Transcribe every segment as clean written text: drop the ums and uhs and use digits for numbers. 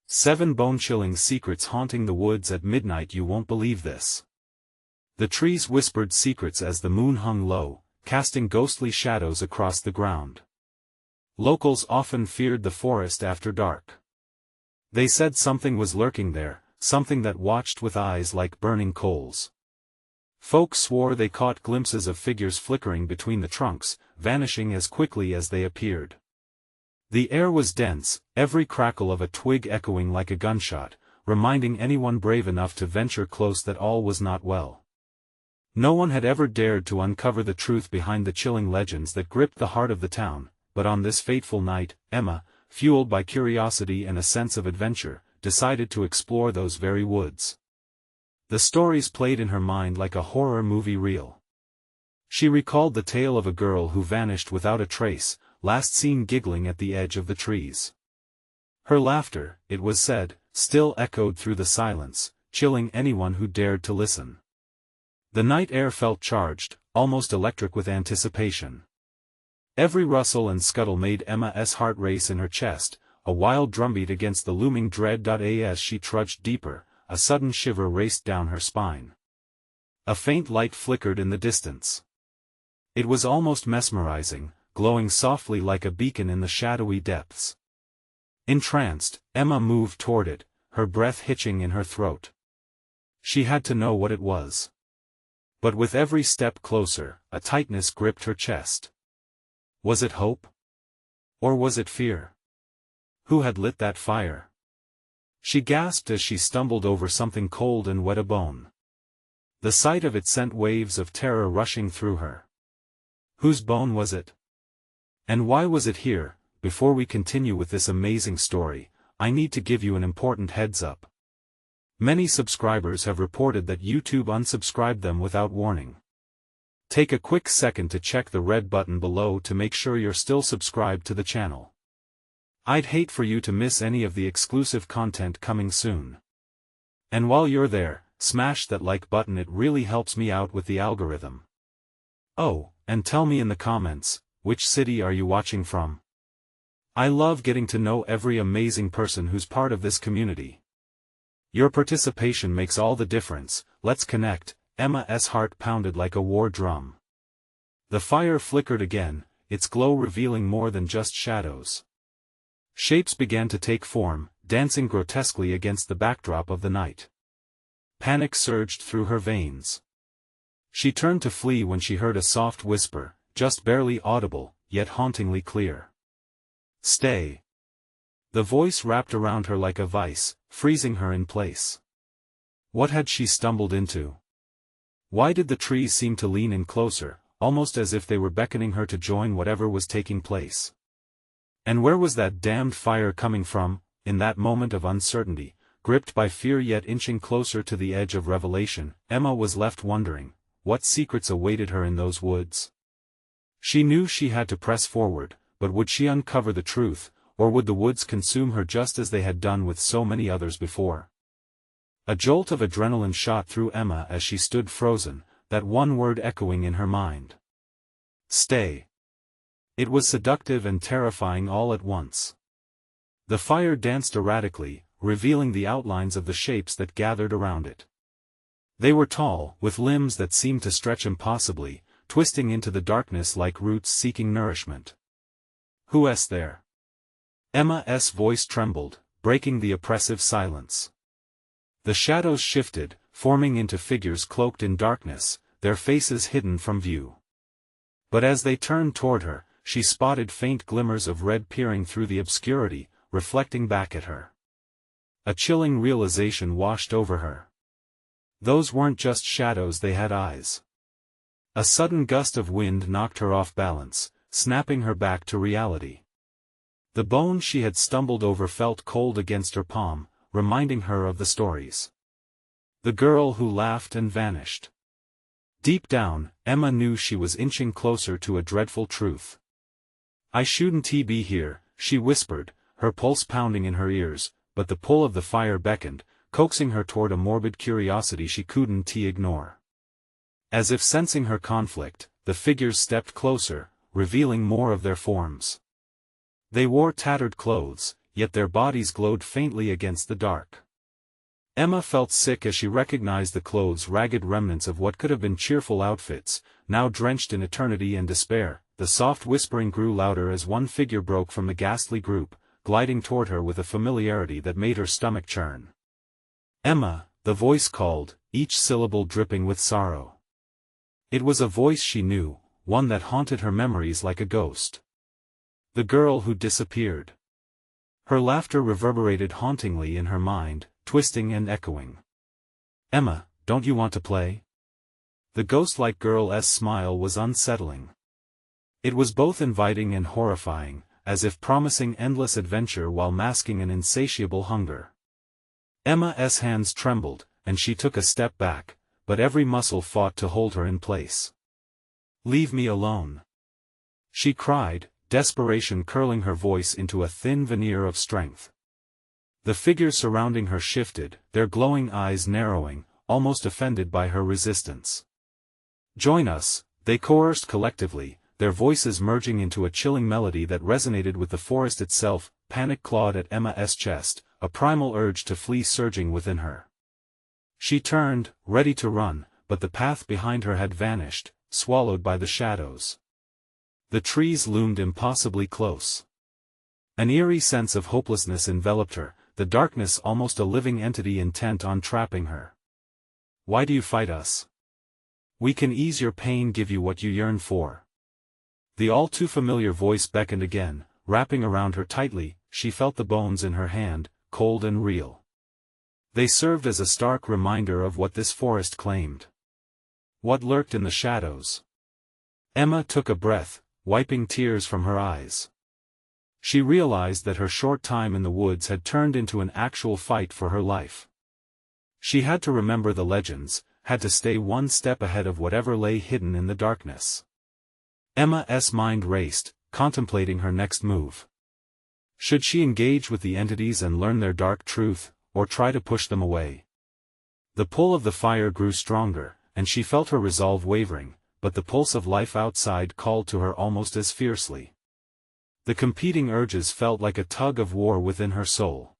7 bone-chilling secrets haunting the woods at midnight. You won't believe this. The trees whispered secrets as the moon hung low, casting ghostly shadows across the ground. Locals often feared the forest after dark. They said something was lurking there, something that watched with eyes like burning coals. Folk swore they caught glimpses of figures flickering between the trunks, vanishing as quickly as they appeared. The air was dense, every crackle of a twig echoing like a gunshot, reminding anyone brave enough to venture close that all was not well. No one had ever dared to uncover the truth behind the chilling legends that gripped the heart of the town, but on this fateful night, Emma, fueled by curiosity and a sense of adventure, decided to explore those very woods. The stories played in her mind like a horror movie reel. She recalled the tale of a girl who vanished without a trace, last seen giggling at the edge of the trees. Her laughter, it was said, still echoed through the silence, chilling anyone who dared to listen. The night air felt charged, almost electric with anticipation. Every rustle and scuttle made Emma's heart race in her chest, a wild drumbeat against the looming dread. As she trudged deeper, a sudden shiver raced down her spine. A faint light flickered in the distance. It was almost mesmerizing, glowing softly like a beacon in the shadowy depths. Entranced, Emma moved toward it, her breath hitching in her throat. She had to know what it was. But with every step closer, a tightness gripped her chest. Was it hope? Or was it fear? Who had lit that fire? She gasped as she stumbled over something cold and wet, a bone. The sight of it sent waves of terror rushing through her. Whose bone was it? And why was it here? Before we continue with this amazing story, I need to give you an important heads up. Many subscribers have reported that YouTube unsubscribed them without warning. Take a quick second to check the red button below to make sure you're still subscribed to the channel. I'd hate for you to miss any of the exclusive content coming soon. And while you're there, smash that like button, it really helps me out with the algorithm. Oh, and tell me in the comments, which city are you watching from? I love getting to know every amazing person who's part of this community. Your participation makes all the difference. Let's connect. Emma's heart pounded like a war drum. The fire flickered again, its glow revealing more than just shadows. Shapes began to take form, dancing grotesquely against the backdrop of the night. Panic surged through her veins. She turned to flee when she heard a soft whisper, just barely audible, yet hauntingly clear. Stay. The voice wrapped around her like a vice, freezing her in place. What had she stumbled into? Why did the trees seem to lean in closer, almost as if they were beckoning her to join whatever was taking place? And where was that damned fire coming from? In that moment of uncertainty, gripped by fear yet inching closer to the edge of revelation, Emma was left wondering, what secrets awaited her in those woods? She knew she had to press forward, but would she uncover the truth, or would the woods consume her just as they had done with so many others before? A jolt of adrenaline shot through Emma as she stood frozen, that one word echoing in her mind. Stay. It was seductive and terrifying all at once. The fire danced erratically, revealing the outlines of the shapes that gathered around it. They were tall, with limbs that seemed to stretch impossibly, twisting into the darkness like roots seeking nourishment. Who's there? Emma's voice trembled, breaking the oppressive silence. The shadows shifted, forming into figures cloaked in darkness, their faces hidden from view. But as they turned toward her, she spotted faint glimmers of red peering through the obscurity, reflecting back at her. A chilling realization washed over her. Those weren't just shadows, they had eyes. A sudden gust of wind knocked her off balance, snapping her back to reality. The bone she had stumbled over felt cold against her palm, reminding her of the stories. The girl who laughed and vanished. Deep down, Emma knew she was inching closer to a dreadful truth. I shouldn't be here, she whispered, her pulse pounding in her ears, but the pull of the fire beckoned, coaxing her toward a morbid curiosity she couldn't ignore. As if sensing her conflict, the figures stepped closer, revealing more of their forms. They wore tattered clothes, yet their bodies glowed faintly against the dark. Emma felt sick as she recognized the clothes' ragged remnants of what could have been cheerful outfits, now drenched in eternity and despair. The soft whispering grew louder as one figure broke from the ghastly group, gliding toward her with a familiarity that made her stomach churn. "Emma," the voice called, each syllable dripping with sorrow. It was a voice she knew, one that haunted her memories like a ghost. The girl who disappeared. Her laughter reverberated hauntingly in her mind, twisting and echoing. "Emma, don't you want to play?" The ghost-like girl's smile was unsettling. It was both inviting and horrifying, as if promising endless adventure while masking an insatiable hunger. Emma's hands trembled, and she took a step back, but every muscle fought to hold her in place. "Leave me alone!" she cried, desperation curling her voice into a thin veneer of strength. The figures surrounding her shifted, their glowing eyes narrowing, almost offended by her resistance. "Join us," they chorused collectively, their voices merging into a chilling melody that resonated with the forest itself. Panic clawed at Emma's chest, a primal urge to flee surging within her. She turned, ready to run, but the path behind her had vanished, swallowed by the shadows. The trees loomed impossibly close. An eerie sense of hopelessness enveloped her, the darkness almost a living entity intent on trapping her. "Why do you fight us? We can ease your pain, give you what you yearn for." The all-too-familiar voice beckoned again, wrapping around her tightly. She felt the bones in her hand, cold and real. They served as a stark reminder of what this forest claimed. What lurked in the shadows. Emma took a breath, wiping tears from her eyes. She realized that her short time in the woods had turned into an actual fight for her life. She had to remember the legends, had to stay one step ahead of whatever lay hidden in the darkness. Emma's mind raced, contemplating her next move. Should she engage with the entities and learn their dark truth, or try to push them away? The pull of the fire grew stronger, and she felt her resolve wavering, but the pulse of life outside called to her almost as fiercely. The competing urges felt like a tug of war within her soul.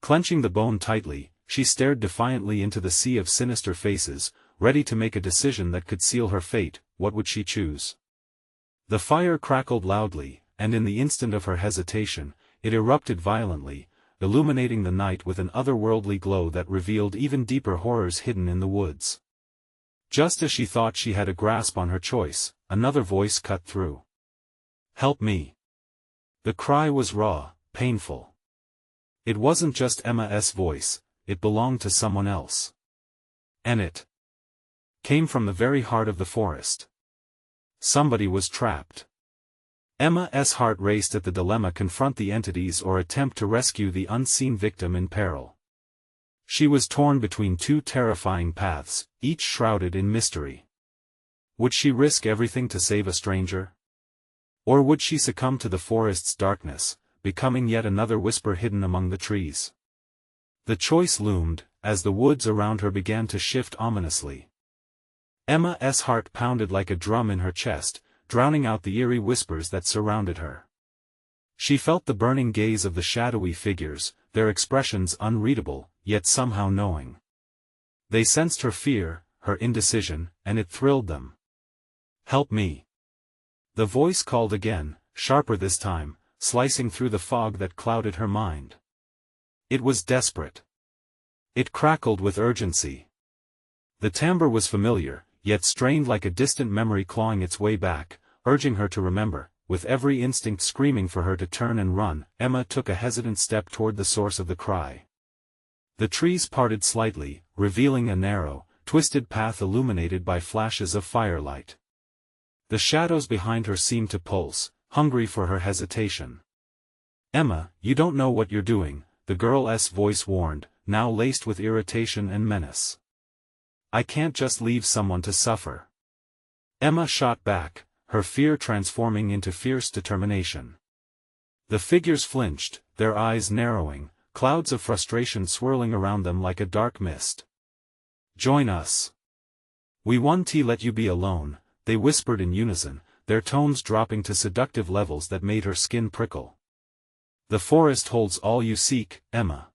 Clenching the bone tightly, she stared defiantly into the sea of sinister faces, ready to make a decision that could seal her fate. What would she choose? The fire crackled loudly, and in the instant of her hesitation, it erupted violently, illuminating the night with an otherworldly glow that revealed even deeper horrors hidden in the woods. Just as she thought she had a grasp on her choice, another voice cut through. "Help me!" The cry was raw, painful. It wasn't just Emma's voice, it belonged to someone else. And it came from the very heart of the forest. Somebody was trapped. Emma's heart raced at the dilemma: confront the entities or attempt to rescue the unseen victim in peril. She was torn between two terrifying paths, each shrouded in mystery. Would she risk everything to save a stranger? Or would she succumb to the forest's darkness, becoming yet another whisper hidden among the trees? The choice loomed, as the woods around her began to shift ominously. Emma's heart pounded like a drum in her chest, drowning out the eerie whispers that surrounded her. She felt the burning gaze of the shadowy figures, their expressions unreadable, yet somehow knowing. They sensed her fear, her indecision, and it thrilled them. "Help me!" The voice called again, sharper this time, slicing through the fog that clouded her mind. It was desperate. It crackled with urgency. The timbre was familiar, yet strained like a distant memory clawing its way back, urging her to remember. With every instinct screaming for her to turn and run, Emma took a hesitant step toward the source of the cry. The trees parted slightly, revealing a narrow, twisted path illuminated by flashes of firelight. The shadows behind her seemed to pulse, hungry for her hesitation. "Emma, you don't know what you're doing," the girl's voice warned, now laced with irritation and menace. "I can't just leave someone to suffer." Emma shot back, her fear transforming into fierce determination. The figures flinched, their eyes narrowing, clouds of frustration swirling around them like a dark mist. "Join us. We won't let you be alone," they whispered in unison, their tones dropping to seductive levels that made her skin prickle. The forest holds all you seek, Emma.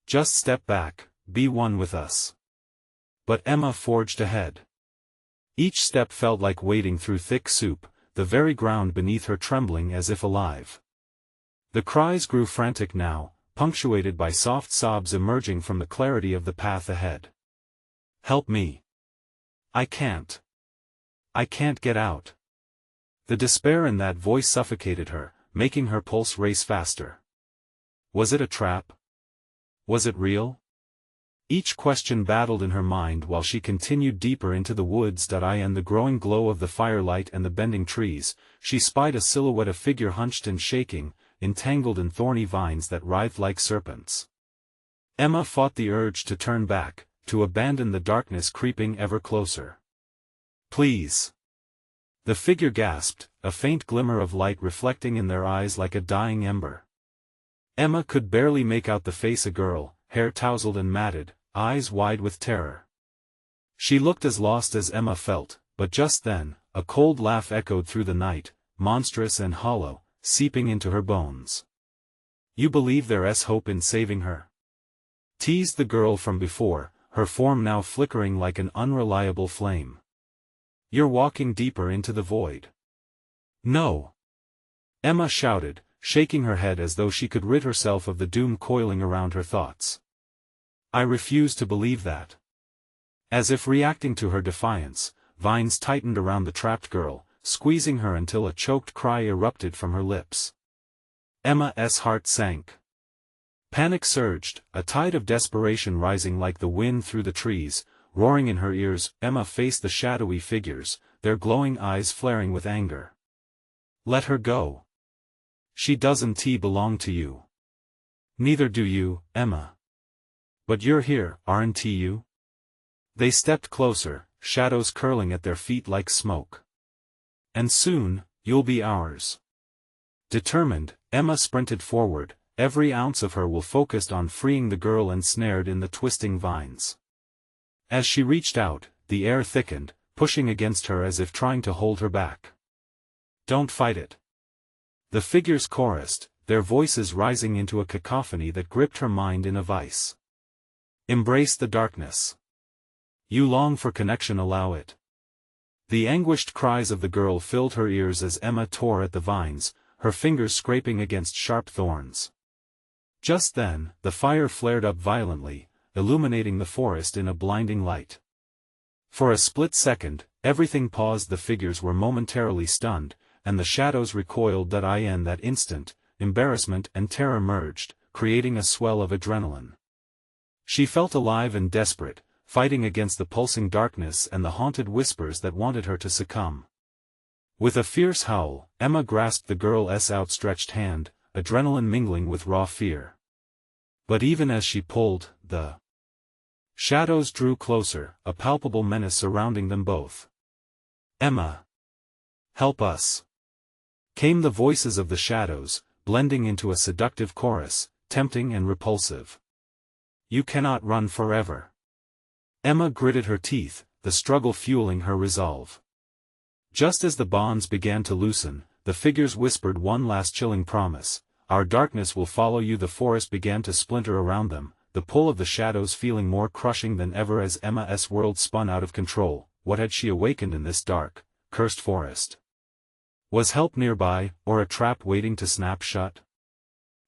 Just step back, be one with us. But Emma forged ahead. Each step felt like wading through thick soup, the very ground beneath her trembling as if alive. The cries grew frantic now, punctuated by soft sobs emerging from the clarity of the path ahead. Help me. I can't. I can't get out. The despair in that voice suffocated her, making her pulse race faster. Was it a trap? Was it real? Each question battled in her mind while she continued deeper into the woods. In the growing glow of the firelight and the bending trees, she spied a silhouette, a figure hunched and shaking, entangled in thorny vines that writhed like serpents. Emma fought the urge to turn back, to abandon the darkness creeping ever closer. Please. The figure gasped, a faint glimmer of light reflecting in their eyes like a dying ember. Emma could barely make out the face, a girl, hair tousled and matted, eyes wide with terror. She looked as lost as Emma felt, but just then, a cold laugh echoed through the night, monstrous and hollow, seeping into her bones. You believe there's hope in saving her? Teased the girl from before, her form now flickering like an unreliable flame. You're walking deeper into the void. No. Emma shouted, shaking her head as though she could rid herself of the doom coiling around her thoughts. I refuse to believe that. As if reacting to her defiance, vines tightened around the trapped girl, squeezing her until a choked cry erupted from her lips. Emma's heart sank. Panic surged, a tide of desperation rising like the wind through the trees, roaring in her ears. Emma faced the shadowy figures, their glowing eyes flaring with anger. Let her go. She doesn't belong to you. Neither do you, Emma. But you're here, aren't you? They stepped closer, shadows curling at their feet like smoke. And soon, you'll be ours. Determined, Emma sprinted forward, every ounce of her will focused on freeing the girl ensnared in the twisting vines. As she reached out, the air thickened, pushing against her as if trying to hold her back. Don't fight it. The figures chorused, their voices rising into a cacophony that gripped her mind in a vice. Embrace the darkness. You long for connection, allow it. The anguished cries of the girl filled her ears as Emma tore at the vines, her fingers scraping against sharp thorns. Just then, the fire flared up violently, illuminating the forest in a blinding light. For a split second, everything paused. The figures were momentarily stunned, and the shadows recoiled. In that instant, embarrassment and terror merged, creating a swell of adrenaline. She felt alive and desperate, fighting against the pulsing darkness and the haunted whispers that wanted her to succumb. With a fierce howl, Emma grasped the girl's outstretched hand, adrenaline mingling with raw fear. But even as she pulled, the shadows drew closer, a palpable menace surrounding them both. Emma! Help us! Came the voices of the shadows, blending into a seductive chorus, tempting and repulsive. You cannot run forever. Emma gritted her teeth, the struggle fueling her resolve. Just as the bonds began to loosen, the figures whispered one last chilling promise: our darkness will follow you. The forest began to splinter around them, the pull of the shadows feeling more crushing than ever as Emma's world spun out of control. What had she awakened in this dark, cursed forest? Was help nearby, or a trap waiting to snap shut?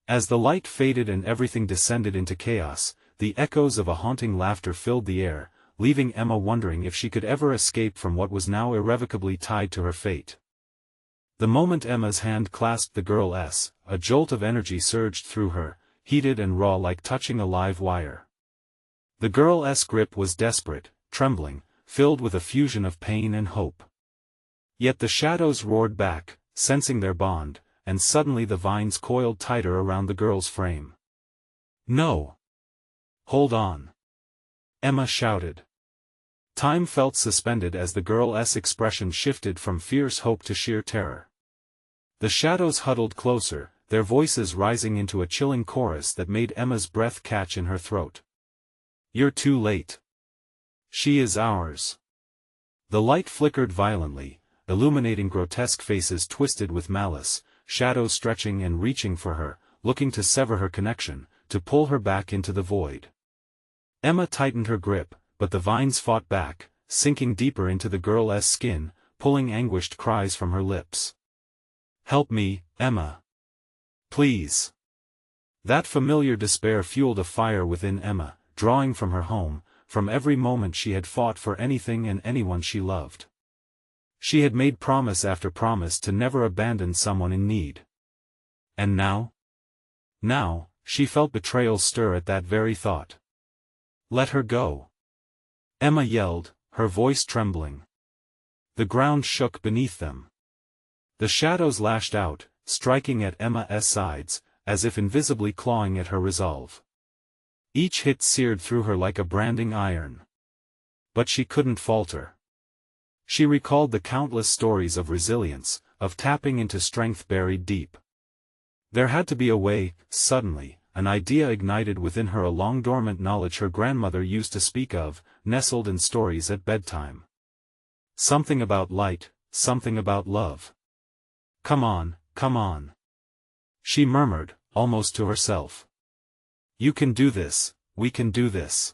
As the light faded and everything descended into chaos, the echoes of a haunting laughter filled the air, leaving Emma wondering if she could ever escape from what was now irrevocably tied to her fate. The moment Emma's hand clasped the girl's, a jolt of energy surged through her, heated and raw like touching a live wire. The girl's grip was desperate, trembling, filled with a fusion of pain and hope. Yet the shadows roared back, sensing their bond, and suddenly the vines coiled tighter around the girl's frame. No! Hold on! Emma shouted. Time felt suspended as the girl's expression shifted from fierce hope to sheer terror. The shadows huddled closer, their voices rising into a chilling chorus that made Emma's breath catch in her throat. You're too late. She is ours. The light flickered violently, illuminating grotesque faces twisted with malice, shadows stretching and reaching for her, looking to sever her connection, to pull her back into the void. Emma tightened her grip, but the vines fought back, sinking deeper into the girl's skin, pulling anguished cries from her lips. "Help me, Emma. Please." That familiar despair fueled a fire within Emma, drawing from her home, from every moment she had fought for anything and anyone she loved. She had made promise after promise to never abandon someone in need. And now? Now, she felt betrayal stir at that very thought. "Let her go!" Emma yelled, her voice trembling. The ground shook beneath them. The shadows lashed out, striking at Emma's sides, as if invisibly clawing at her resolve. Each hit seared through her like a branding iron. But she couldn't falter. She recalled the countless stories of resilience, of tapping into strength buried deep. There had to be a way. Suddenly, an idea ignited within her, a long-dormant knowledge her grandmother used to speak of, nestled in stories at bedtime. Something about light, something about love. "Come on, come on," she murmured, almost to herself. "You can do this, we can do this."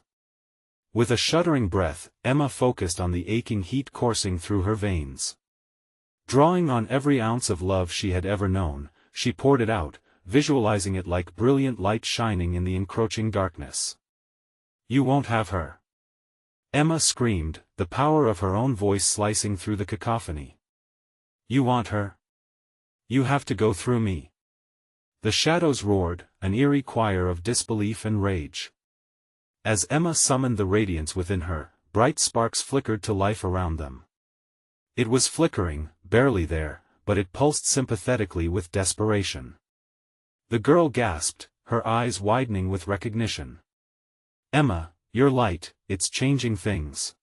With a shuddering breath, Emma focused on the aching heat coursing through her veins. Drawing on every ounce of love she had ever known, she poured it out, visualizing it like brilliant light shining in the encroaching darkness. "You won't have her!" Emma screamed, the power of her own voice slicing through the cacophony. "You want her? You have to go through me." The shadows roared, an eerie choir of disbelief and rage. As Emma summoned the radiance within her, bright sparks flickered to life around them. It was flickering, barely there, but it pulsed sympathetically with desperation. The girl gasped, her eyes widening with recognition. "Emma, your light, it's changing things."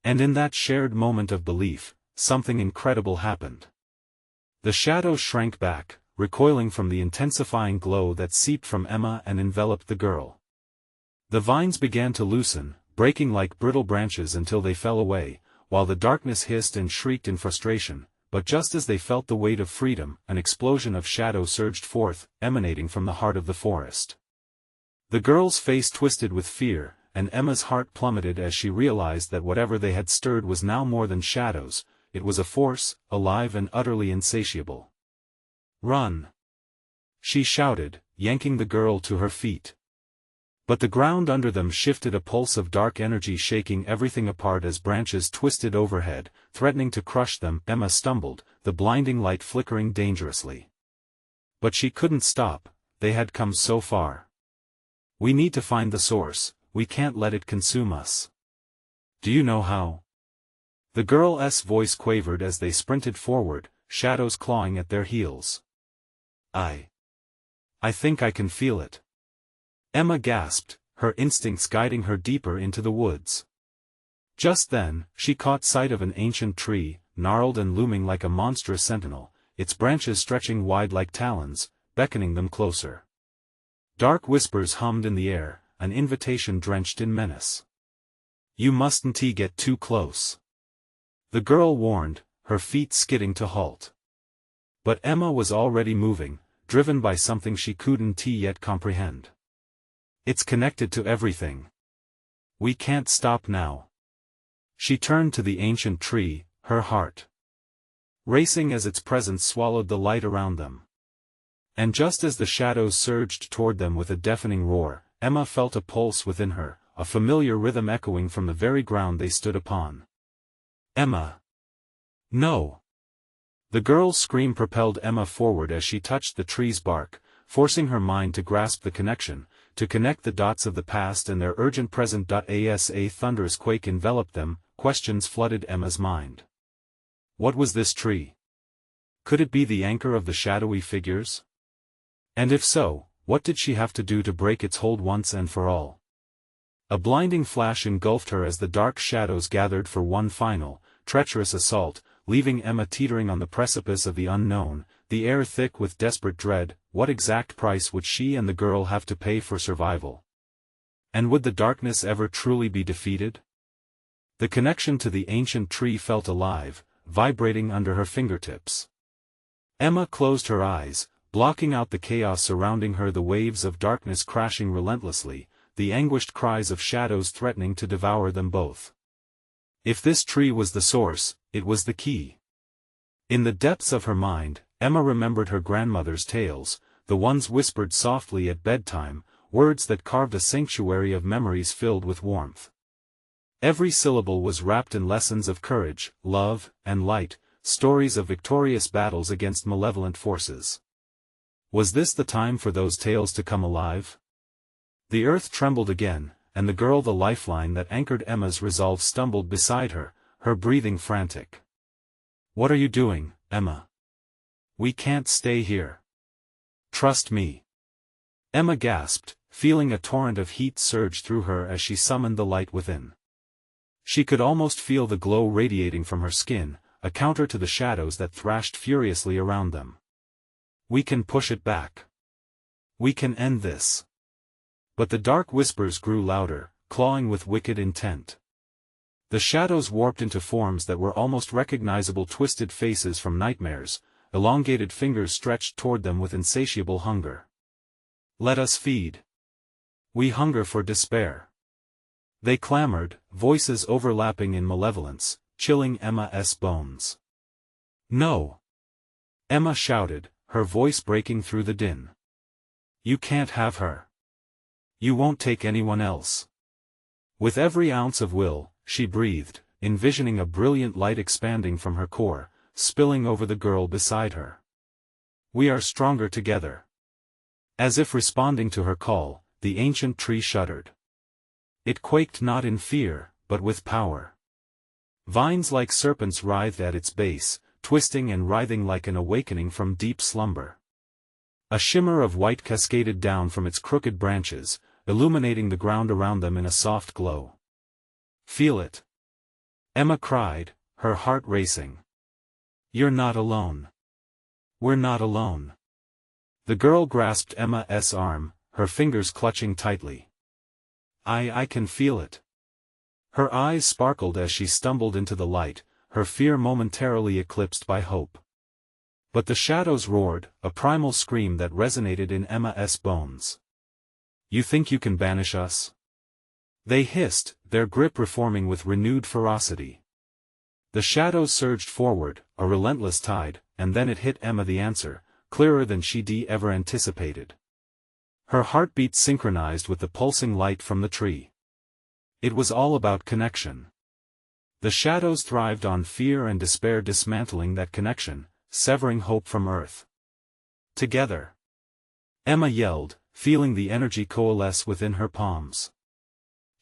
And in that shared moment of belief, something incredible happened. The shadows shrank back, recoiling from the intensifying glow that seeped from Emma and enveloped the girl. The vines began to loosen, breaking like brittle branches until they fell away, while the darkness hissed and shrieked in frustration. But just as they felt the weight of freedom, an explosion of shadow surged forth, emanating from the heart of the forest. The girl's face twisted with fear, and Emma's heart plummeted as she realized that whatever they had stirred was now more than shadows. It was a force, alive and utterly insatiable. "Run!" she shouted, yanking the girl to her feet. But the ground under them shifted, a pulse of dark energy shaking everything apart as branches twisted overhead, threatening to crush them. Emma stumbled, the blinding light flickering dangerously. But she couldn't stop, they had come so far. "We need to find the source, we can't let it consume us." "Do you know how?" The girl's voice quavered as they sprinted forward, shadows clawing at their heels. I think I can feel it." Emma gasped, her instincts guiding her deeper into the woods. Just then, she caught sight of an ancient tree, gnarled and looming like a monstrous sentinel, its branches stretching wide like talons, beckoning them closer. Dark whispers hummed in the air, an invitation drenched in menace. "You mustn't get too close," the girl warned, her feet skidding to halt. But Emma was already moving, driven by something she couldn't yet comprehend. "It's connected to everything. We can't stop now." She turned to the ancient tree, her heart racing as its presence swallowed the light around them. And just as the shadows surged toward them with a deafening roar, Emma felt a pulse within her, a familiar rhythm echoing from the very ground they stood upon. "Emma! No!" The girl's scream propelled Emma forward as she touched the tree's bark, forcing her mind to grasp the connection, to connect the dots of the past and their urgent present. As a thunderous quake enveloped them, questions flooded Emma's mind. What was this tree? Could it be the anchor of the shadowy figures? And if so, what did she have to do to break its hold once and for all? A blinding flash engulfed her as the dark shadows gathered for one final, treacherous assault, leaving Emma teetering on the precipice of the unknown, the air thick with desperate dread. What exact price would she and the girl have to pay for survival? And would the darkness ever truly be defeated? The connection to the ancient tree felt alive, vibrating under her fingertips. Emma closed her eyes, blocking out the chaos surrounding her, the waves of darkness crashing relentlessly, the anguished cries of shadows threatening to devour them both. If this tree was the source, it was the key. In the depths of her mind, Emma remembered her grandmother's tales, the ones whispered softly at bedtime, words that carved a sanctuary of memories filled with warmth. Every syllable was wrapped in lessons of courage, love, and light, stories of victorious battles against malevolent forces. Was this the time for those tales to come alive? The earth trembled again, and the girl, the lifeline that anchored Emma's resolve, stumbled beside her, her breathing frantic. "What are you doing, Emma? We can't stay here. Trust me." Emma gasped, feeling a torrent of heat surge through her as she summoned the light within. She could almost feel the glow radiating from her skin, a counter to the shadows that thrashed furiously around them. "We can push it back. We can end this." But the dark whispers grew louder, clawing with wicked intent. The shadows warped into forms that were almost recognizable, twisted faces from nightmares, elongated fingers stretched toward them with insatiable hunger. "Let us feed. We hunger for despair." They clamored, voices overlapping in malevolence, chilling Emma's bones. "No!" Emma shouted, her voice breaking through the din. "You can't have her. You won't take anyone else." With every ounce of will, she breathed, envisioning a brilliant light expanding from her core, spilling over the girl beside her. "We are stronger together." As if responding to her call, the ancient tree shuddered. It quaked not in fear, but with power. Vines like serpents writhed at its base, twisting and writhing like an awakening from deep slumber. A shimmer of white cascaded down from its crooked branches, illuminating the ground around them in a soft glow. "Feel it!" Emma cried, her heart racing. "You're not alone. We're not alone." The girl grasped Emma's arm, her fingers clutching tightly. I can feel it." Her eyes sparkled as she stumbled into the light, her fear momentarily eclipsed by hope. But the shadows roared, a primal scream that resonated in Emma's bones. "You think you can banish us?" They hissed, their grip reforming with renewed ferocity. The shadows surged forward, a relentless tide, and then it hit Emma, the answer, clearer than she'd ever anticipated. Her heartbeat synchronized with the pulsing light from the tree. It was all about connection. The shadows thrived on fear and despair, dismantling that connection, severing hope from earth. "Together!" Emma yelled, feeling the energy coalesce within her palms.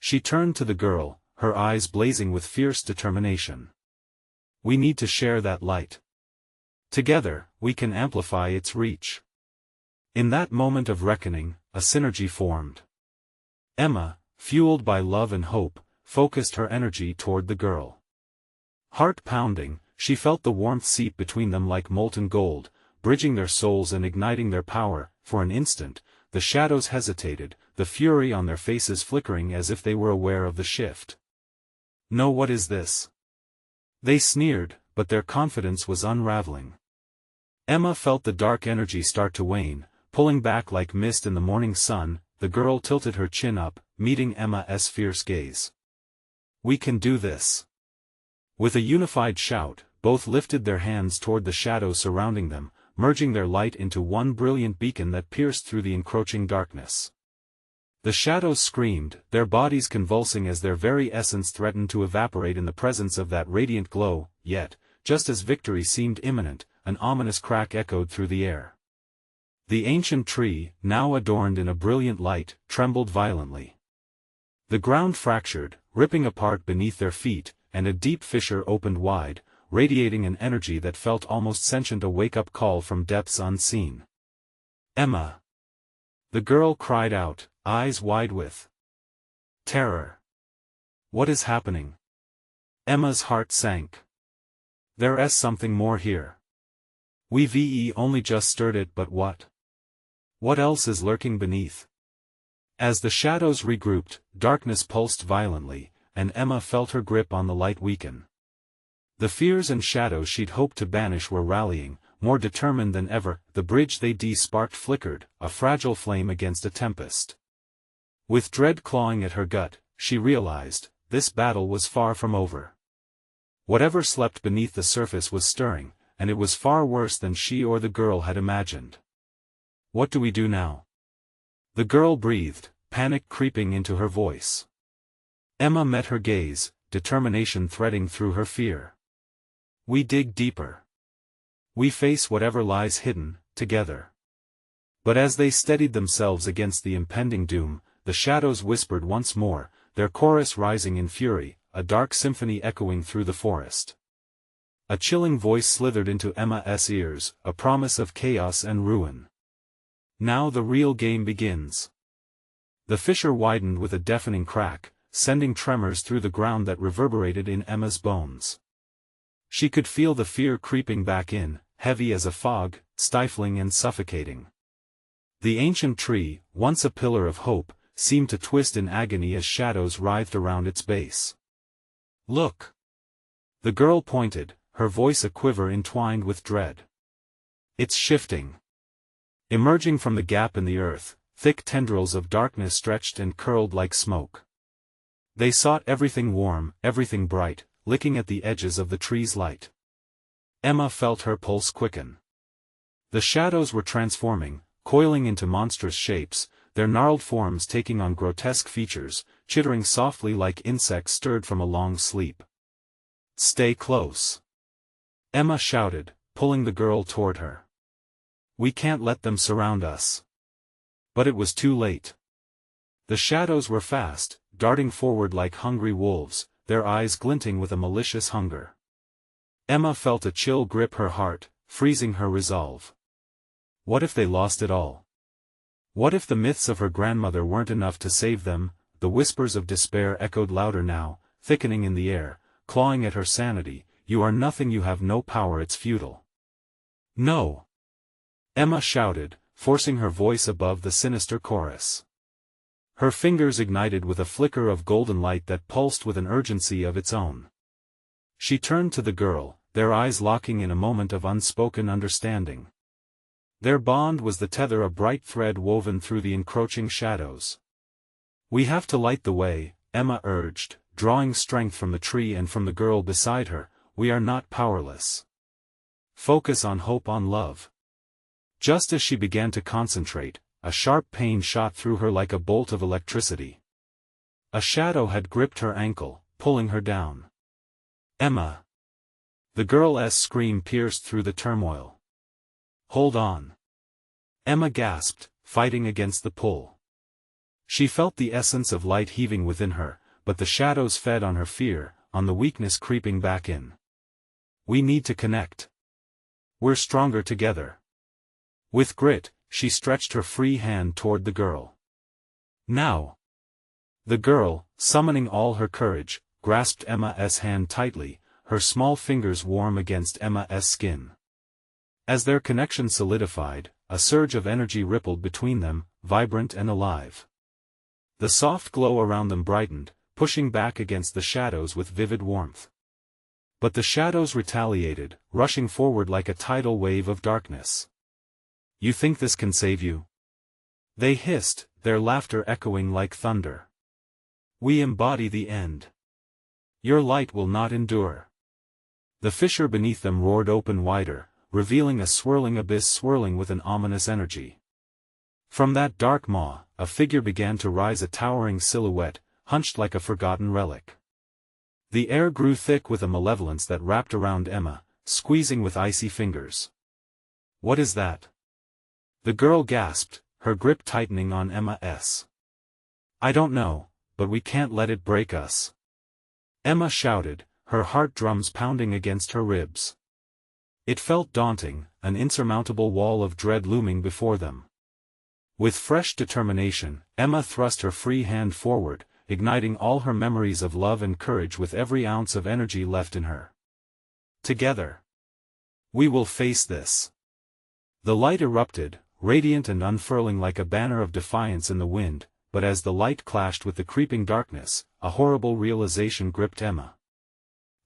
She turned to the girl, her eyes blazing with fierce determination. "We need to share that light. Together, we can amplify its reach." In that moment of reckoning, a synergy formed. Emma, fueled by love and hope, focused her energy toward the girl. Heart pounding, she felt the warmth seep between them like molten gold, bridging their souls and igniting their power. For an instant, the shadows hesitated, the fury on their faces flickering as if they were aware of the shift. "No, what is this?" They sneered, but their confidence was unraveling. Emma felt the dark energy start to wane, pulling back like mist in the morning sun. The girl tilted her chin up, meeting Emma's fierce gaze. "We can do this." With a unified shout, both lifted their hands toward the shadows surrounding them, merging their light into one brilliant beacon that pierced through the encroaching darkness. The shadows screamed, their bodies convulsing as their very essence threatened to evaporate in the presence of that radiant glow. Yet, just as victory seemed imminent, an ominous crack echoed through the air. The ancient tree, now adorned in a brilliant light, trembled violently. The ground fractured, ripping apart beneath their feet, and a deep fissure opened wide, radiating an energy that felt almost sentient, a wake-up call from depths unseen. "Emma!" The girl cried out, eyes wide with terror. "What is happening?" Emma's heart sank. "There's something more here. We've only just stirred it, but what? What else is lurking beneath?" As the shadows regrouped, darkness pulsed violently, and Emma felt her grip on the light weaken. The fears and shadows she'd hoped to banish were rallying, more determined than ever. The bridge they sparked flickered, a fragile flame against a tempest. With dread clawing at her gut, she realized, this battle was far from over. Whatever slept beneath the surface was stirring, and it was far worse than she or the girl had imagined. What do we do now? The girl breathed, panic creeping into her voice. Emma met her gaze, determination threading through her fear. We dig deeper. We face whatever lies hidden, together. But as they steadied themselves against the impending doom, the shadows whispered once more, their chorus rising in fury, a dark symphony echoing through the forest. A chilling voice slithered into Emma's ears, a promise of chaos and ruin. Now the real game begins. The fissure widened with a deafening crack, sending tremors through the ground that reverberated in Emma's bones. She could feel the fear creeping back in, heavy as a fog, stifling and suffocating. The ancient tree, once a pillar of hope, seemed to twist in agony as shadows writhed around its base. Look! The girl pointed, her voice a quiver entwined with dread. It's shifting. Emerging from the gap in the earth, thick tendrils of darkness stretched and curled like smoke. They sought everything warm, everything bright, licking at the edges of the tree's light. Emma felt her pulse quicken. The shadows were transforming, coiling into monstrous shapes, their gnarled forms taking on grotesque features, chittering softly like insects stirred from a long sleep. Stay close. Emma shouted, pulling the girl toward her. We can't let them surround us. But it was too late. The shadows were fast, darting forward like hungry wolves, their eyes glinting with a malicious hunger. Emma felt a chill grip her heart, freezing her resolve. What if they lost it all? What if the myths of her grandmother weren't enough to save them? The whispers of despair echoed louder now, thickening in the air, clawing at her sanity. You are nothing, you have no power, it's futile. No! Emma shouted, forcing her voice above the sinister chorus. Her fingers ignited with a flicker of golden light that pulsed with an urgency of its own. She turned to the girl, their eyes locking in a moment of unspoken understanding. Their bond was the tether, a bright thread woven through the encroaching shadows. We have to light the way, Emma urged, drawing strength from the tree and from the girl beside her. We are not powerless. Focus on hope, on love. Just as she began to concentrate, a sharp pain shot through her like a bolt of electricity. A shadow had gripped her ankle, pulling her down. Emma! The girl's scream pierced through the turmoil. Hold on. Emma gasped, fighting against the pull. She felt the essence of light heaving within her, but the shadows fed on her fear, on the weakness creeping back in. We need to connect. We're stronger together. With grit, she stretched her free hand toward the girl. Now! The girl, summoning all her courage, grasped Emma's hand tightly, her small fingers warm against Emma's skin. As their connection solidified, a surge of energy rippled between them, vibrant and alive. The soft glow around them brightened, pushing back against the shadows with vivid warmth. But the shadows retaliated, rushing forward like a tidal wave of darkness. You think this can save you? They hissed, their laughter echoing like thunder. We embody the end. Your light will not endure. The fissure beneath them roared open wider, revealing a swirling abyss swirling with an ominous energy. From that dark maw, a figure began to rise, a towering silhouette, hunched like a forgotten relic. The air grew thick with a malevolence that wrapped around Emma, squeezing with icy fingers. What is that? The girl gasped, her grip tightening on Emma's. I don't know, but we can't let it break us. Emma shouted, her heart drums pounding against her ribs. It felt daunting, an insurmountable wall of dread looming before them. With fresh determination, Emma thrust her free hand forward, igniting all her memories of love and courage with every ounce of energy left in her. Together. We will face this. The light erupted, radiant and unfurling like a banner of defiance in the wind, but as the light clashed with the creeping darkness, a horrible realization gripped Emma.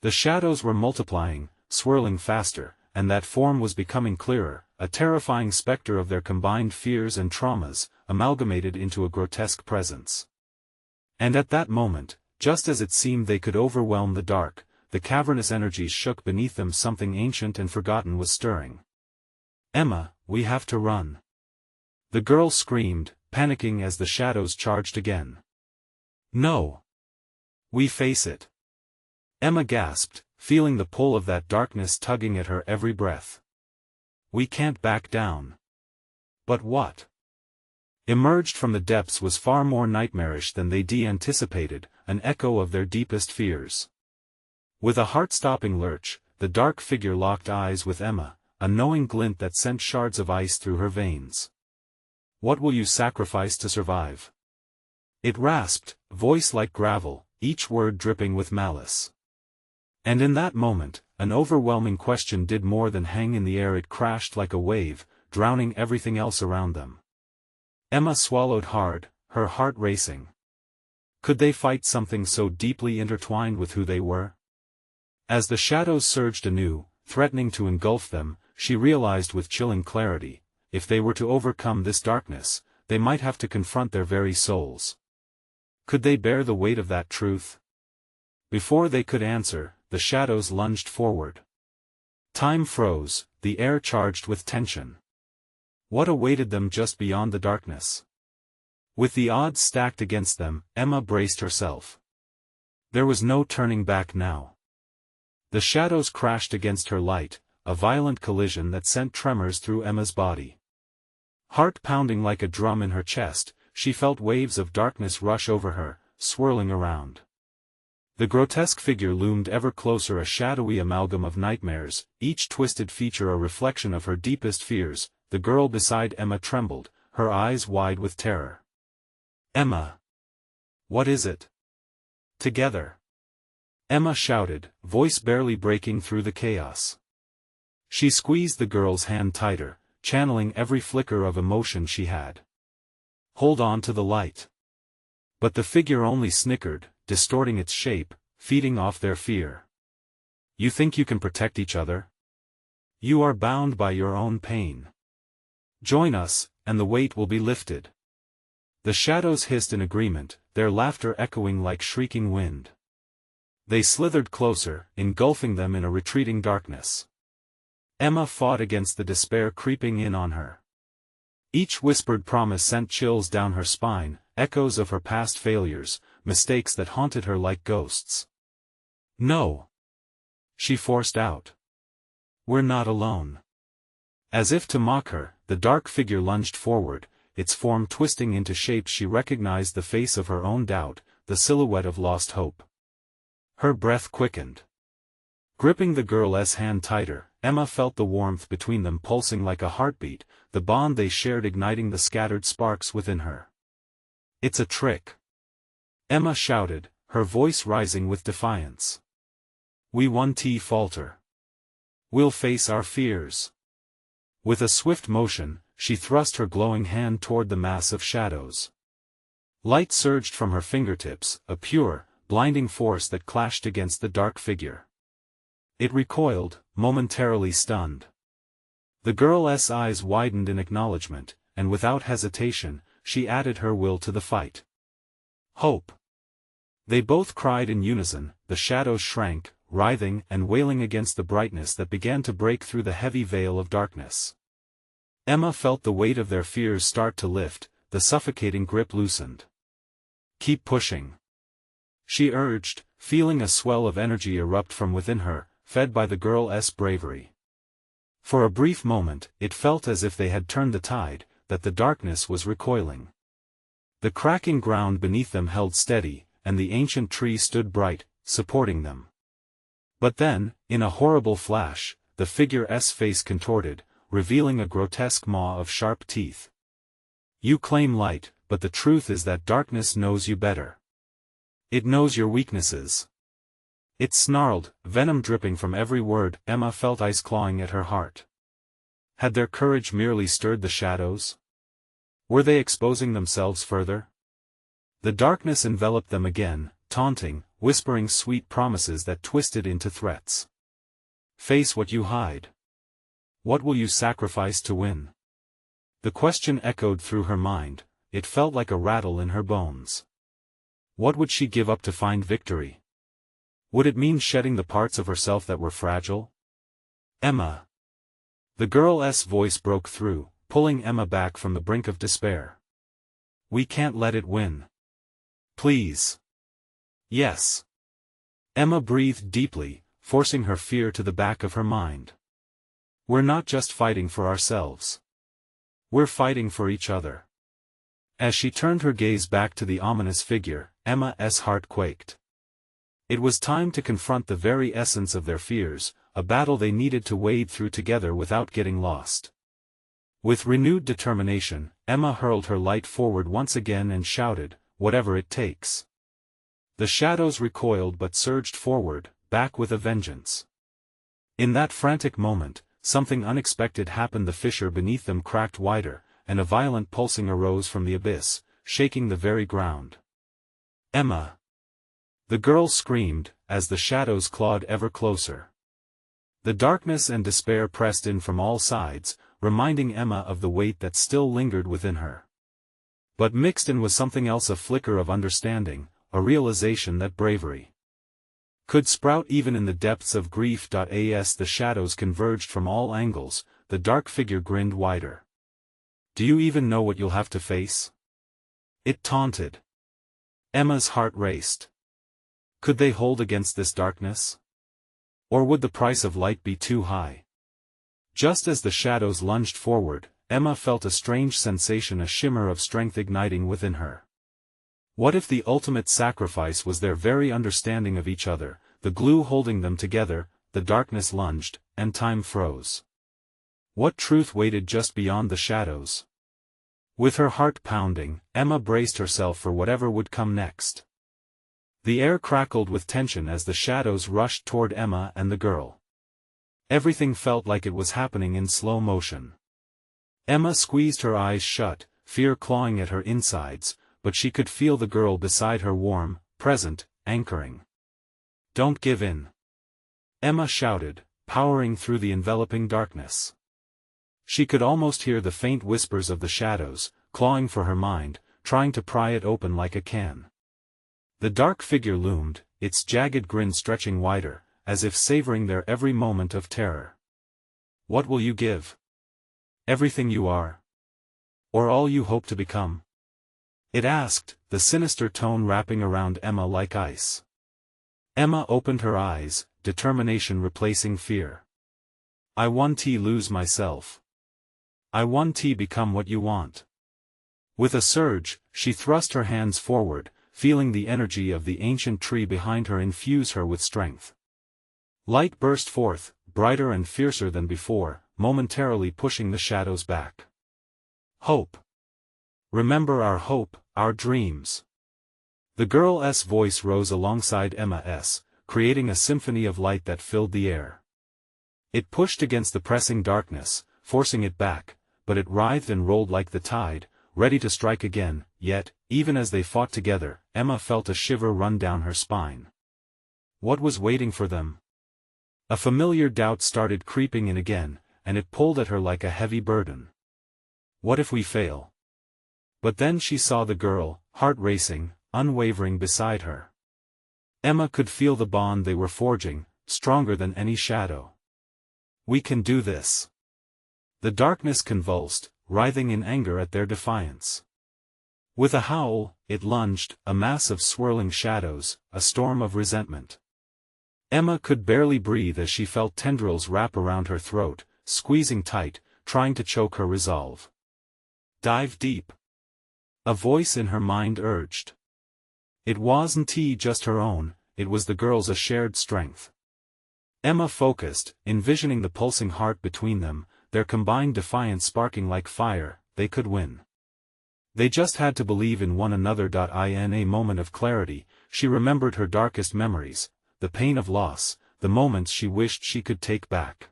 The shadows were multiplying, swirling faster, and that form was becoming clearer, a terrifying specter of their combined fears and traumas, amalgamated into a grotesque presence. And at that moment, just as it seemed they could overwhelm the dark, the cavernous energies shook beneath them. Something ancient and forgotten was stirring. "Emma, we have to run!" the girl screamed, panicking as the shadows charged again. "No! We face it!" Emma gasped, feeling the pull of that darkness tugging at her every breath. "We can't back down." But what emerged from the depths was far more nightmarish than they'd anticipated, an echo of their deepest fears. With a heart-stopping lurch, the dark figure locked eyes with Emma, a knowing glint that sent shards of ice through her veins. "What will you sacrifice to survive?" it rasped, voice like gravel, each word dripping with malice. And in that moment, an overwhelming question did more than hang in the air. It crashed like a wave, drowning everything else around them. Emma swallowed hard, her heart racing. Could they fight something so deeply intertwined with who they were? As the shadows surged anew, threatening to engulf them, she realized with chilling clarity, if they were to overcome this darkness, they might have to confront their very souls. Could they bear the weight of that truth? Before they could answer, the shadows lunged forward. Time froze, the air charged with tension. What awaited them just beyond the darkness? With the odds stacked against them, Emma braced herself. There was no turning back now. The shadows crashed against her light, a violent collision that sent tremors through Emma's body. Heart pounding like a drum in her chest, she felt waves of darkness rush over her, swirling around. The grotesque figure loomed ever closer, a shadowy amalgam of nightmares, each twisted feature a reflection of her deepest fears. The girl beside Emma trembled, her eyes wide with terror. "Emma! What is it?" "Together!" Emma shouted, voice barely breaking through the chaos. She squeezed the girl's hand tighter, channeling every flicker of emotion she had. "Hold on to the light." But the figure only snickered, distorting its shape, feeding off their fear. "You think you can protect each other? You are bound by your own pain. Join us, and the weight will be lifted." The shadows hissed in agreement, their laughter echoing like shrieking wind. They slithered closer, engulfing them in a retreating darkness. Emma fought against the despair creeping in on her. Each whispered promise sent chills down her spine, echoes of her past failures, mistakes that haunted her like ghosts. "No!" she forced out. "We're not alone." As if to mock her, the dark figure lunged forward, its form twisting into shapes she recognized, the face of her own doubt, the silhouette of lost hope. Her breath quickened. Gripping the girl's hand tighter, Emma felt the warmth between them pulsing like a heartbeat, the bond they shared igniting the scattered sparks within her. "It's a trick!" Emma shouted, her voice rising with defiance. "We won't falter. We'll face our fears." With a swift motion, she thrust her glowing hand toward the mass of shadows. Light surged from her fingertips, a pure, blinding force that clashed against the dark figure. It recoiled, momentarily stunned. The girl's eyes widened in acknowledgement, and without hesitation, she added her will to the fight. "Hope!" They both cried in unison. The shadows shrank, writhing and wailing against the brightness that began to break through the heavy veil of darkness. Emma felt the weight of their fears start to lift, the suffocating grip loosened. "Keep pushing," she urged, feeling a swell of energy erupt from within her, fed by the girl's bravery. For a brief moment, it felt as if they had turned the tide, that the darkness was recoiling. The cracking ground beneath them held steady, and the ancient tree stood bright, supporting them. But then, in a horrible flash, the figure's face contorted, revealing a grotesque maw of sharp teeth. "You claim light, but the truth is that darkness knows you better. It knows your weaknesses." It snarled, venom dripping from every word. Emma felt ice clawing at her heart. Had their courage merely stirred the shadows? Were they exposing themselves further? The darkness enveloped them again, taunting, whispering sweet promises that twisted into threats. "Face what you hide. What will you sacrifice to win? The question echoed through her mind, it felt like a rattle in her bones. What would she give up to find victory? Would it mean shedding the parts of herself that were fragile? Emma. The girl's voice broke through, pulling Emma back from the brink of despair. We can't let it win. Please. Yes. Emma breathed deeply, forcing her fear to the back of her mind. We're not just fighting for ourselves. We're fighting for each other. As she turned her gaze back to the ominous figure, Emma's heart quaked. It was time to confront the very essence of their fears, a battle they needed to wade through together without getting lost. With renewed determination, Emma hurled her light forward once again and shouted, "Whatever it takes." The shadows recoiled but surged forward, back with a vengeance. In that frantic moment, something unexpected happened. The fissure beneath them cracked wider, and a violent pulsing arose from the abyss, shaking the very ground. Emma! The girl screamed, as the shadows clawed ever closer. The darkness and despair pressed in from all sides, reminding Emma of the weight that still lingered within her. But mixed in was something else, a flicker of understanding, a realization that bravery could sprout even in the depths of grief. As the shadows converged from all angles, the dark figure grinned wider. Do you even know what you'll have to face? It taunted. Emma's heart raced. Could they hold against this darkness? Or would the price of light be too high? Just as the shadows lunged forward, Emma felt a strange sensation, a shimmer of strength igniting within her. What if the ultimate sacrifice was their very understanding of each other, the glue holding them together? The darkness lunged, and time froze. What truth waited just beyond the shadows? With her heart pounding, Emma braced herself for whatever would come next. The air crackled with tension as the shadows rushed toward Emma and the girl. Everything felt like it was happening in slow motion. Emma squeezed her eyes shut, fear clawing at her insides, but she could feel the girl beside her warm, present, anchoring. Don't give in. Emma shouted, powering through the enveloping darkness. She could almost hear the faint whispers of the shadows, clawing for her mind, trying to pry it open like a can. The dark figure loomed, its jagged grin stretching wider, as if savoring their every moment of terror. What will you give? Everything you are? Or all you hope to become? It asked, the sinister tone wrapping around Emma like ice. Emma opened her eyes, determination replacing fear. I want to lose myself. I want to become what you want. With a surge, she thrust her hands forward, feeling the energy of the ancient tree behind her infuse her with strength. Light burst forth, brighter and fiercer than before, momentarily pushing the shadows back. Hope. Remember our hope, our dreams. The girl's voice rose alongside Emma's, creating a symphony of light that filled the air. It pushed against the pressing darkness, forcing it back, but it writhed and rolled like the tide, ready to strike again. Yet, even as they fought together, Emma felt a shiver run down her spine. What was waiting for them? A familiar doubt started creeping in again, and it pulled at her like a heavy burden. What if we fail? But then she saw the girl, heart racing, unwavering beside her. Emma could feel the bond they were forging, stronger than any shadow. We can do this. The darkness convulsed, writhing in anger at their defiance. With a howl, it lunged, a mass of swirling shadows, a storm of resentment. Emma could barely breathe as she felt tendrils wrap around her throat, squeezing tight, trying to choke her resolve. Dive deep. A voice in her mind urged. It wasn't just her own, it was the girl's, a shared strength. Emma focused, envisioning the pulsing heart between them, their combined defiance sparking like fire. They could win. They just had to believe in one another. In a moment of clarity, she remembered her darkest memories, the pain of loss, the moments she wished she could take back.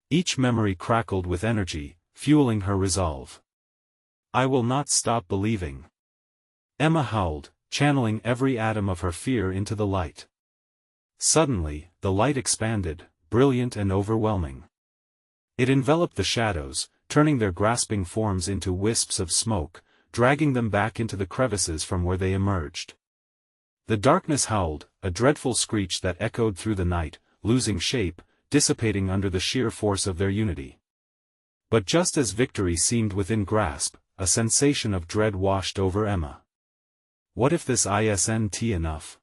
Each memory crackled with energy, fueling her resolve. I will not stop believing. Emma howled, channeling every atom of her fear into the light. Suddenly, the light expanded, brilliant and overwhelming. It enveloped the shadows, turning their grasping forms into wisps of smoke, dragging them back into the crevices from where they emerged. The darkness howled, a dreadful screech that echoed through the night, losing shape, dissipating under the sheer force of their unity. But just as victory seemed within grasp, a sensation of dread washed over Emma. What if this isn't enough?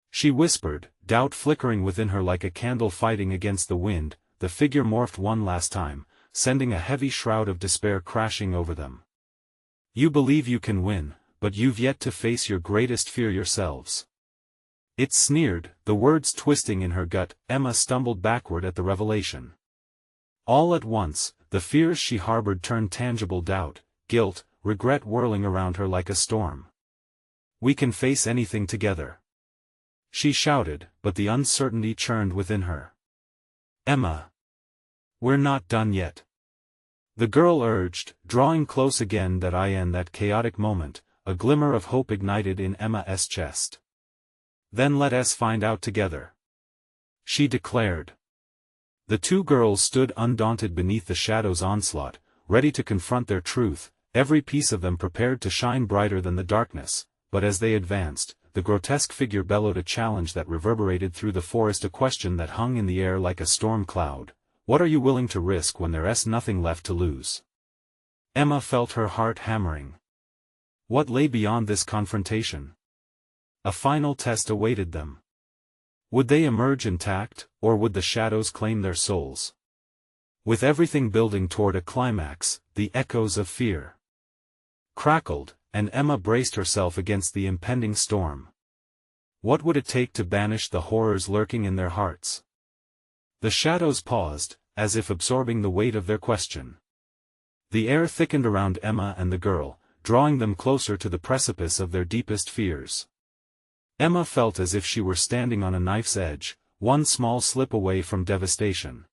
She whispered, doubt flickering within her like a candle fighting against the wind. The figure morphed one last time, sending a heavy shroud of despair crashing over them. You believe you can win, but you've yet to face your greatest fear yourselves. It sneered, the words twisting in her gut. Emma stumbled backward at the revelation. All at once, the fears she harbored turned tangible: doubt, guilt, regret whirling around her like a storm. We can face anything together, she shouted, but the uncertainty churned within her. Emma. We're not done yet, the girl urged, drawing close again. That chaotic moment, a glimmer of hope ignited in Emma's chest. Then let us find out together, she declared. The two girls stood undaunted beneath the shadow's onslaught, ready to confront their truth, every piece of them prepared to shine brighter than the darkness. But as they advanced, the grotesque figure bellowed a challenge that reverberated through the forest, a question that hung in the air like a storm cloud. What are you willing to risk when there's nothing left to lose? Emma felt her heart hammering. What lay beyond this confrontation? A final test awaited them. Would they emerge intact, or would the shadows claim their souls? With everything building toward a climax, the echoes of fear crackled, and Emma braced herself against the impending storm. What would it take to banish the horrors lurking in their hearts? The shadows paused, as if absorbing the weight of their question. The air thickened around Emma and the girl, drawing them closer to the precipice of their deepest fears. Emma felt as if she were standing on a knife's edge, one small slip away from devastation.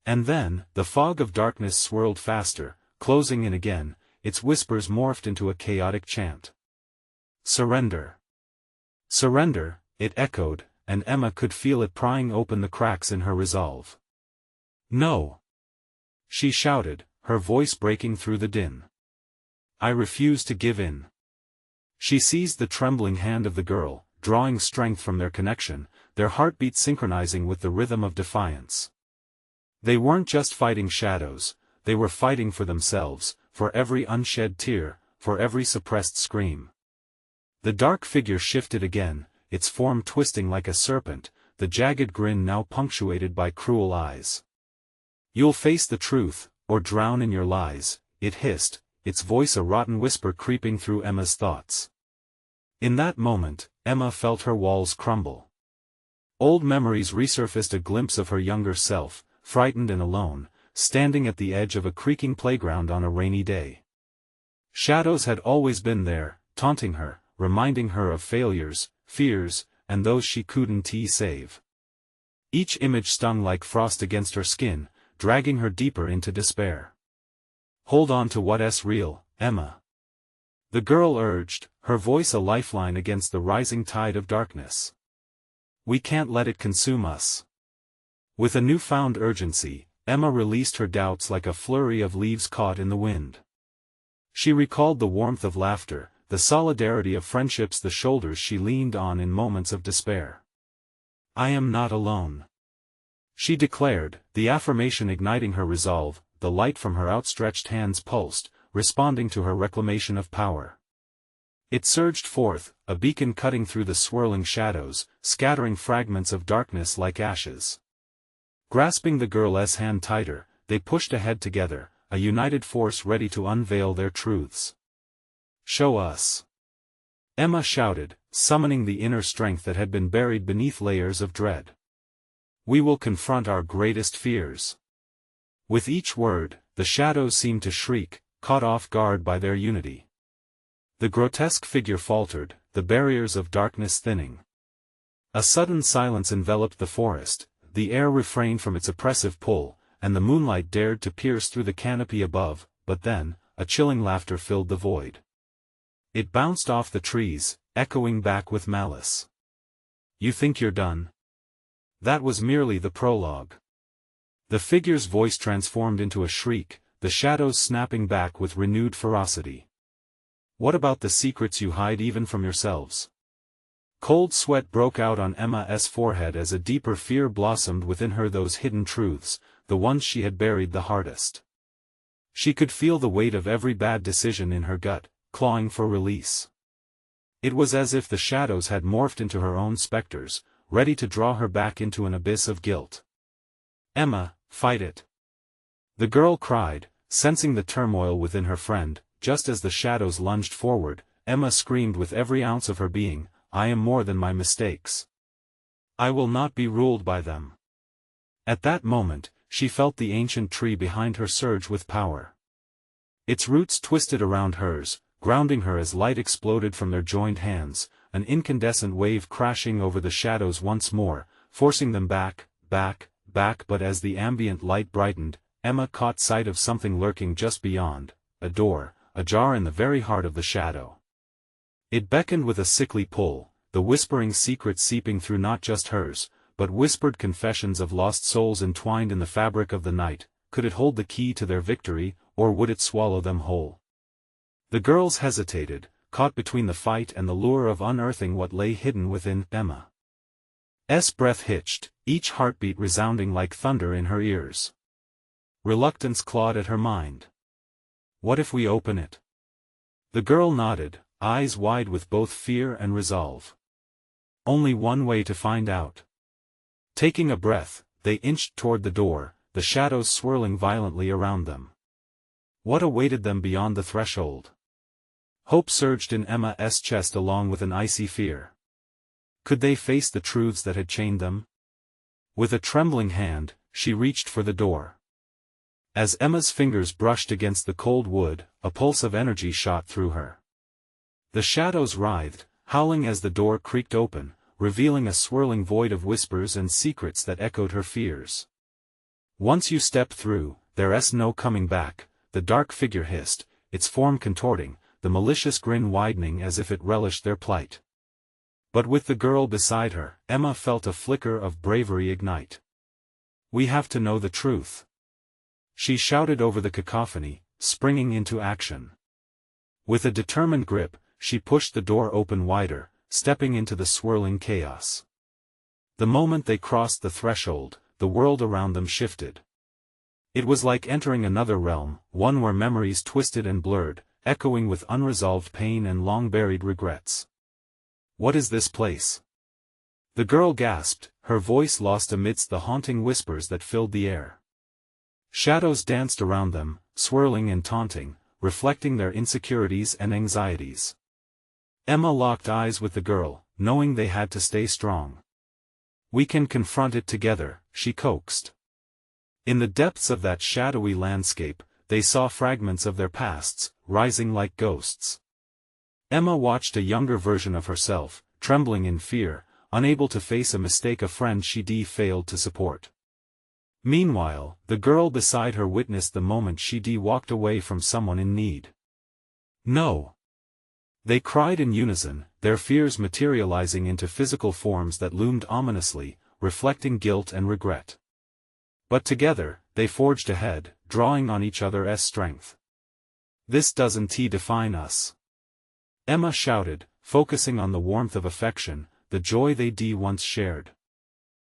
And then, the fog of darkness swirled faster, closing in again, its whispers morphed into a chaotic chant. Surrender. Surrender, it echoed, and Emma could feel it prying open the cracks in her resolve. No, she shouted, her voice breaking through the din. I refuse to give in. She seized the trembling hand of the girl, drawing strength from their connection, their heartbeats synchronizing with the rhythm of defiance. They weren't just fighting shadows, they were fighting for themselves, for every unshed tear, for every suppressed scream. The dark figure shifted again, its form twisting like a serpent, the jagged grin now punctuated by cruel eyes. You'll face the truth, or drown in your lies, it hissed, its voice a rotten whisper creeping through Emma's thoughts. In that moment, Emma felt her walls crumble. Old memories resurfaced, a glimpse of her younger self, frightened and alone, standing at the edge of a creaking playground on a rainy day. Shadows had always been there, taunting her, reminding her of failures, fears, and those she couldn't save. Each image stung like frost against her skin, dragging her deeper into despair. Hold on to what's real, Emma, the girl urged, her voice a lifeline against the rising tide of darkness. We can't let it consume us. With a newfound urgency, Emma released her doubts like a flurry of leaves caught in the wind. She recalled the warmth of laughter, the solidarity of friendships, the shoulders she leaned on in moments of despair. I am not alone, she declared, the affirmation igniting her resolve. The light from her outstretched hands pulsed, responding to her reclamation of power. It surged forth, a beacon cutting through the swirling shadows, scattering fragments of darkness like ashes. Grasping the girl's hand tighter, they pushed ahead together, a united force ready to unveil their truths. Show us, Emma shouted, summoning the inner strength that had been buried beneath layers of dread. We will confront our greatest fears. With each word, the shadows seemed to shriek, caught off guard by their unity. The grotesque figure faltered, the barriers of darkness thinning. A sudden silence enveloped the forest, the air refrained from its oppressive pull, and the moonlight dared to pierce through the canopy above, but then, a chilling laughter filled the void. It bounced off the trees, echoing back with malice. You think you're done? That was merely the prologue. The figure's voice transformed into a shriek, the shadows snapping back with renewed ferocity. What about the secrets you hide even from yourselves? Cold sweat broke out on Emma's forehead as a deeper fear blossomed within her. Those hidden truths, the ones she had buried the hardest. She could feel the weight of every bad decision in her gut, clawing for release. It was as if the shadows had morphed into her own specters, ready to draw her back into an abyss of guilt. Emma, fight it! The girl cried, sensing the turmoil within her friend. Just as the shadows lunged forward, Emma screamed with every ounce of her being, I am more than my mistakes. I will not be ruled by them. At that moment, she felt the ancient tree behind her surge with power. Its roots twisted around hers, grounding her as light exploded from their joined hands, an incandescent wave crashing over the shadows once more, forcing them back, back, back. But as the ambient light brightened, Emma caught sight of something lurking just beyond, a door, ajar in the very heart of the shadow. It beckoned with a sickly pull, the whispering secrets seeping through, not just hers, but whispered confessions of lost souls entwined in the fabric of the night. Could it hold the key to their victory, or would it swallow them whole? The girls hesitated, caught between the fight and the lure of unearthing what lay hidden within. Emma's breath hitched, each heartbeat resounding like thunder in her ears. Reluctance clawed at her mind. What if we open it? The girl nodded, eyes wide with both fear and resolve. Only one way to find out. Taking a breath, they inched toward the door, the shadows swirling violently around them. What awaited them beyond the threshold? Hope surged in Emma's chest along with an icy fear. Could they face the truths that had chained them? With a trembling hand, she reached for the door. As Emma's fingers brushed against the cold wood, a pulse of energy shot through her. The shadows writhed, howling as the door creaked open, revealing a swirling void of whispers and secrets that echoed her fears. Once you step through, there's no coming back, the dark figure hissed, its form contorting, the malicious grin widening as if it relished their plight. But with the girl beside her, Emma felt a flicker of bravery ignite. We have to know the truth. She shouted over the cacophony, springing into action. With a determined grip, she pushed the door open wider, stepping into the swirling chaos. The moment they crossed the threshold, the world around them shifted. It was like entering another realm, one where memories twisted and blurred, echoing with unresolved pain and long-buried regrets. What is this place? The girl gasped, her voice lost amidst the haunting whispers that filled the air. Shadows danced around them, swirling and taunting, reflecting their insecurities and anxieties. Emma locked eyes with the girl, knowing they had to stay strong. We can confront it together, she coaxed. In the depths of that shadowy landscape, they saw fragments of their pasts, rising like ghosts. Emma watched a younger version of herself, trembling in fear, unable to face a mistake a friend she'd failed to support. Meanwhile, the girl beside her witnessed the moment she'd walked away from someone in need. No! They cried in unison, their fears materializing into physical forms that loomed ominously, reflecting guilt and regret. But together, they forged ahead, drawing on each other's strength. This doesn't define us. Emma shouted, focusing on the warmth of affection, the joy they'd once shared.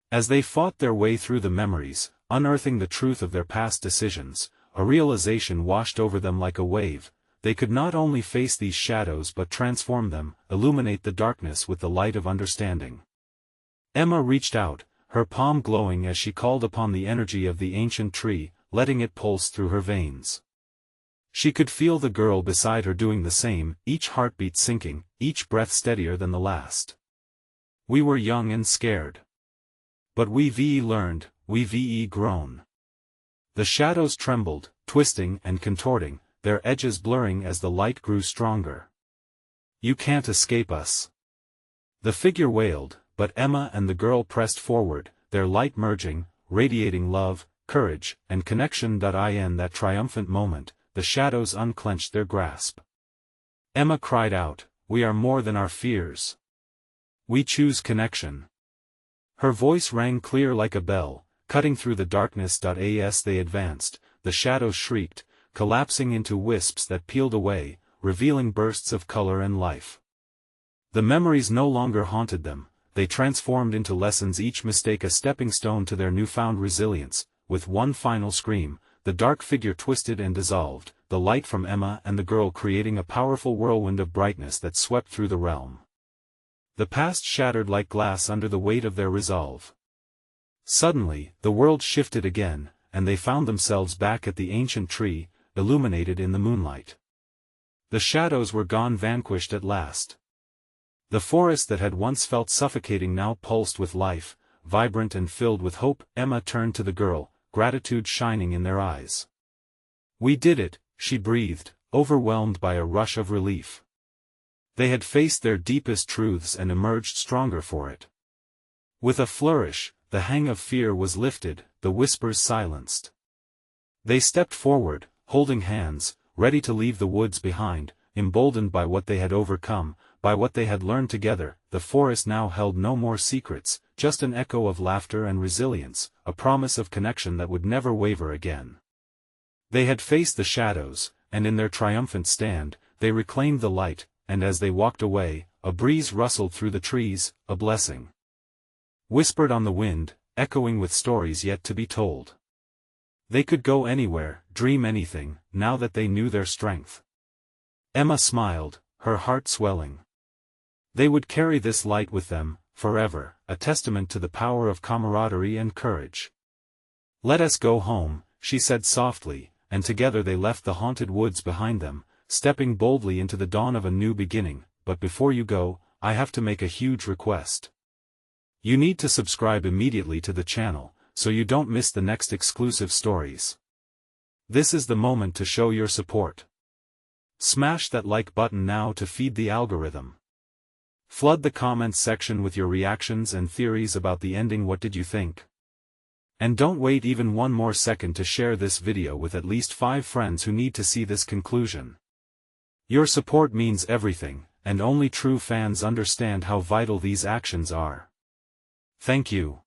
As they fought their way through the memories, unearthing the truth of their past decisions, a realization washed over them like a wave. They could not only face these shadows but transform them, illuminate the darkness with the light of understanding. Emma reached out, her palm glowing as she called upon the energy of the ancient tree, letting it pulse through her veins. She could feel the girl beside her doing the same, each heartbeat sinking, each breath steadier than the last. We were young and scared. But we've learned, we've grown. The shadows trembled, twisting and contorting, their edges blurring as the light grew stronger. You can't escape us. The figure wailed, but Emma and the girl pressed forward, their light merging, radiating love, courage, and connection. In that triumphant moment, the shadows unclenched their grasp. Emma cried out, we are more than our fears. We choose connection. Her voice rang clear like a bell, cutting through the darkness. As they advanced, the shadows shrieked, collapsing into wisps that peeled away, revealing bursts of color and life. The memories no longer haunted them, they transformed into lessons, each mistake a stepping stone to their newfound resilience. With one final scream, the dark figure twisted and dissolved, the light from Emma and the girl creating a powerful whirlwind of brightness that swept through the realm. The past shattered like glass under the weight of their resolve. Suddenly, the world shifted again, and they found themselves back at the ancient tree, illuminated in the moonlight. The shadows were gone, vanquished at last. The forest that had once felt suffocating now pulsed with life, vibrant and filled with hope. Emma turned to the girl, gratitude shining in their eyes. "We did it," she breathed, overwhelmed by a rush of relief. They had faced their deepest truths and emerged stronger for it. With a flourish, the hang of fear was lifted, the whispers silenced. They stepped forward, holding hands, ready to leave the woods behind, emboldened by what they had overcome, by what they had learned together. The forest now held no more secrets, just an echo of laughter and resilience, a promise of connection that would never waver again. They had faced the shadows, and in their triumphant stand, they reclaimed the light, and as they walked away, a breeze rustled through the trees, a blessing whispered on the wind, echoing with stories yet to be told. They could go anywhere, dream anything, now that they knew their strength. Emma smiled, her heart swelling. They would carry this light with them, forever, a testament to the power of camaraderie and courage. "Let us go home," she said softly, and together they left the haunted woods behind them, stepping boldly into the dawn of a new beginning. But before you go, I have to make a huge request. You need to subscribe immediately to the channel, so you don't miss the next exclusive stories. This is the moment to show your support. Smash that like button now to feed the algorithm. Flood the comments section with your reactions and theories about the ending. What did you think? And don't wait even one more second to share this video with at least 5 friends who need to see this conclusion. Your support means everything, and only true fans understand how vital these actions are. Thank you.